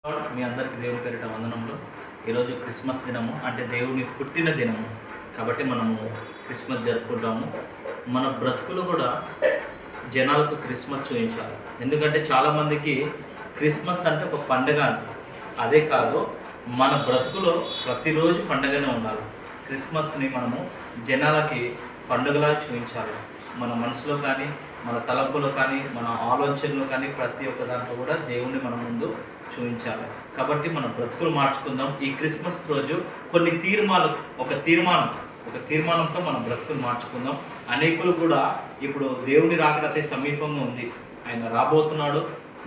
మీ అందరికీ దేవుని పేరిట వందనములు. ఈరోజు క్రిస్మస్ దినము, అంటే దేవుని పుట్టిన దినము కాబట్టి మనము క్రిస్మస్ జరుపుకుంటాము. మన బ్రతుకులు కూడా జనాలకు క్రిస్మస్ చూపించాలి. ఎందుకంటే చాలామందికి క్రిస్మస్ అంటే ఒక పండుగ అంటారు. అదే కాదు, మన బ్రతుకులో ప్రతిరోజు పండుగనే ఉండాలి. క్రిస్మస్ని మనము జనాలకి పండుగలా చూపించాలి. మన మనసులో కానీ, మన తలంపులో కానీ, మన ఆలోచనలో కానీ ప్రతి ఒక్క దాంట్లో కూడా దేవుణ్ణి మన ముందు చూపించాలి. కాబట్టి మన బ్రతుకులు మార్చుకుందాం. ఈ క్రిస్మస్ రోజు కొన్ని తీర్మానంతో మన బ్రతుకులు మార్చుకుందాం. అనేకులు కూడా ఇప్పుడు దేవుని రాకడ అతి సమీపంగా ఉంది, ఆయన రాబోతున్నాడు.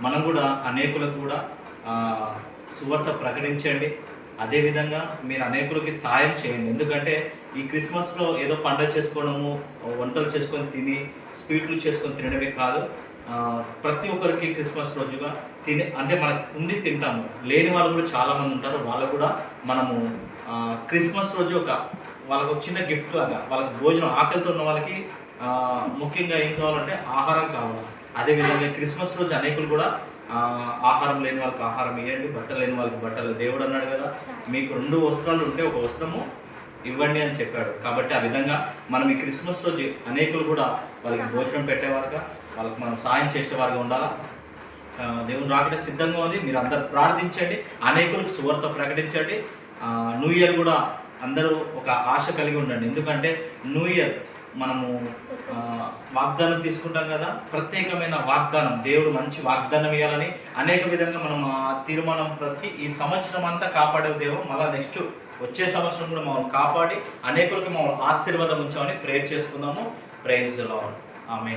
మనం కూడా అనేకులకు కూడా సువార్త ప్రకటించండి. అదేవిధంగా మీరు అనేకులకి సాయం చేయండి. ఎందుకంటే ఈ క్రిస్మస్లో ఏదో పండుగ చేసుకోవడము, వంటలు చేసుకొని తిని, స్వీట్లు చేసుకొని తినడమే కాదు, ప్రతి ఒక్కరికి క్రిస్మస్ రోజుగా అంటే మనకు ఉండి తింటాము, లేని వాళ్ళు కూడా చాలామంది ఉంటారు. వాళ్ళు కూడా మనము క్రిస్మస్ రోజు వాళ్ళకు చిన్న గిఫ్ట్ లాగా, వాళ్ళకి భోజనం, ఆకలితో ఉన్న వాళ్ళకి ముఖ్యంగా ఏం కావాలంటే ఆహారం కావాలి. అదేవిధంగా క్రిస్మస్ రోజు అనేకులు కూడా ఆహారం లేని వాళ్ళకి ఆహారం ఇవ్వండి, బట్టలు లేని వాళ్ళకి బట్టలు. దేవుడు అన్నాడు కదా, మీకు 2 వస్త్రాలు ఉంటే ఒక వస్త్రము ఇవ్వండి అని చెప్పాడు. కాబట్టి ఆ విధంగా మనం ఈ క్రిస్మస్ రోజు అనేకులు కూడా వాళ్ళకి భోజనం పెట్టేవారుగా, వాళ్ళకి మనం సాయం చేసేవారుగా ఉండాలా. దేవుని రాకడ సిద్ధంగా ఉంది. మీరు అందరు ప్రార్థించండి, అనేకులకు సువార్త ప్రకటించండి. న్యూ ఇయర్ కూడా అందరూ ఒక ఆశ కలిగి ఉండండి. ఎందుకంటే న్యూ ఇయర్ మనము వాగ్దానం తీసుకుంటాం కదా, ప్రత్యేకమైన వాగ్దానం, దేవుడు మంచి వాగ్దానం ఇవ్వాలని అనేక విధంగా మనం తీర్మానం ప్రతి ఈ సంవత్సరం అంతా కాపాడే దేవుడు మళ్ళీ నెక్స్ట్ వచ్చే సంవత్సరం కూడా మమ్మల్ని కాపాడి అనేకులకి మమ్మల్ని ఆశీర్వాదం ఉంచామని ప్రేయర్ చేసుకుందాము. Praise the Lord. ఆమేన్.